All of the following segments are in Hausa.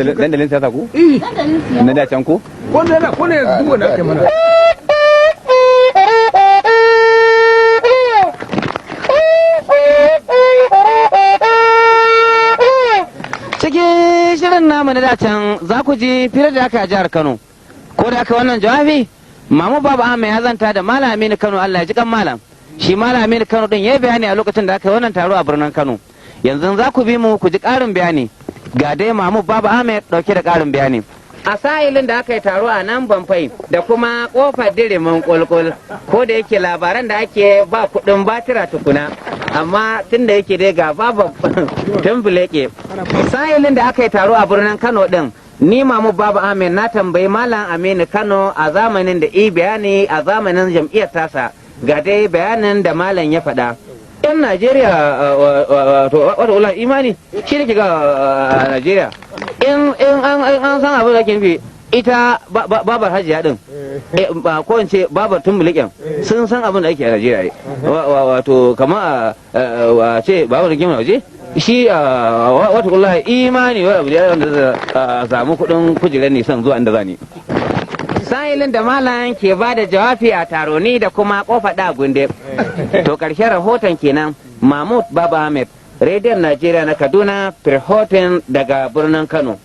Dandalin siyasa ku? Na da can ku? Wanda yana kone duk wanda ake mana. Cikin shirin namu na can za ku ji firar da aka a jihar Kano. Ko da aka wannan jawabi, Mamu Baba Ahmed ya zanta da Malam Aminu Kano, Allah ya ji kan Malam. Shi Malam Aminu Kano din ya yi bayani a lokacin da aka yi wannan taro a birnin Kano. Yanzu za ku bi mu ku ji ƙarin bayani. Ga dai Mamu Baba Ahmed ɗauke da ƙarin bayani. A sa'ilin da aka yi taro a nan Banfai da kuma ƙofar dirimin ƙulƙul, ko da yake labaran da ake ba kuɗin batira tukuna, amma tun da yake dai ga babu tun buleke. Sa'ilin da aka yi taro a birnin Kano ɗin, ni Mamu Baba Ahmed na tambayi Malam Aminu Kano a zamanin da bayani a zamanin jam'iyyar tasa, ga dai bayanin da Malam ya faɗa. 'Yan Najeriya wato wula imani shi ne ke ga Najeriya in an san abin da ke nufi ita babar hajiya din ko in ce babar tumbulikin sun san abin da ake a Najeriya wato kama a ce babar da gima waje shi wata kula imani wanda zai samu kudin kujerar nisan zuwa inda zani. Sa'ilin da Malam ke ba da jawabi a taroni da kuma kofa da gunde. To ƙarshen rahoton kenan Mahmud Baba Ahmed, Rediyon Najeriya na Kaduna, rahoton daga birnin Kano.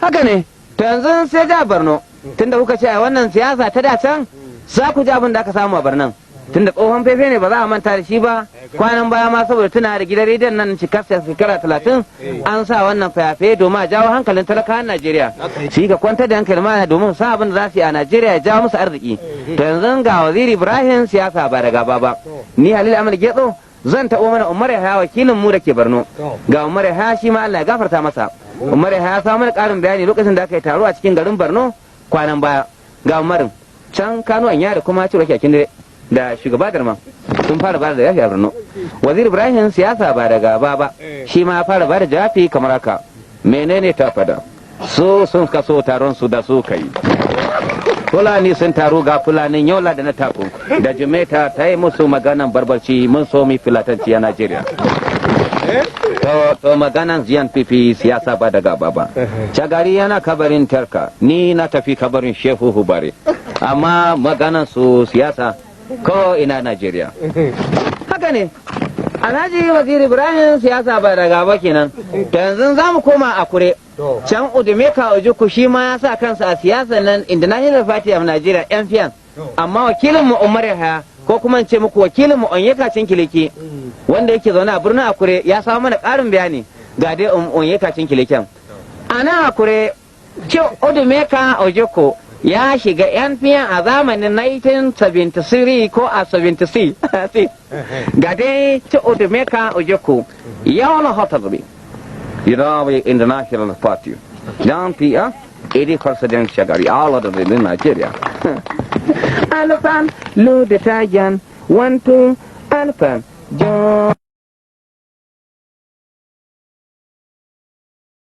Haka ne, to yanzu sai da Borno, tunda kuka ce a wannan siyasa ta da can, za ku ji abin da aka samu a Borno. Tunda tsohon fefe ne ba za a manta da shi ba, kwanan baya ma saboda tuna da gidan rediyon nan cikarsa shekara 30 an sa wannan fayafe domin a jawo hankalin talakawan Najeriya. Shi ka kwantar da hankali mana domin sa abin da za su yi a Najeriya ya jawo musu arziki. To yanzu ga Waziri Ibrahim siyasa ba da gaba ba. Ni Halil Ahmad Getso zan taɓo mana Umar Yahaya wakilin mu da ke Borno. Ga Umar Yahaya shi ma Allah ya gafarta masa. Umar Yahaya samu mana ƙarin bayani lokacin da aka yi taro a cikin garin Borno kwanan baya. Ga Umarin can Kano Anya da kuma Ciro Kyakin Dare da shugaba Darma sun fara bada jawabi a Borno. Wazir Ibrahim siyasa ba da gaba ba shi ma fara bada jawabi kamar haka. Menene ta fada? Su sun kaso taron su da su kai. Fulani sun taro ga Fulanin Yola da na Tako da Jimeta ta yi musu maganan barbarci mun so mi filatanci a Najeriya. To maganan ziyan fifi siyasa ba da gaba ba. Cagari yana kabarin Tarka, ni na tafi kabarin Shehu Hubare. Amma maganan su siyasa ko ina Najeriya. Haka ne, Alhaji Wazir Ibrahim siyasa ba da gaba kenan. To yanzu za mu koma a kure. Can Udumeka Ojukwu shi ma ya sa kansa a siyasar nan International Party of Nigeria NPN. Amma wakilin mu Umar Yahaya ko kuma ce muku wakilin mu Onyeka Cinkiliki wanda yake zaune a birnin Akure ya samu mana ƙarin bayani ga dai Onyeka Cinkiliken. A nan Akure, Udumeka Ojukwu ya shiga NPN a zamanin 1973 ko a 76 ga dai Udumeka Ojukwu yawon hotarbi Yirawi International Party John P.A. 80% Shagari all of them in Nigeria. Alfan Ludetajan 1 2 Alfan John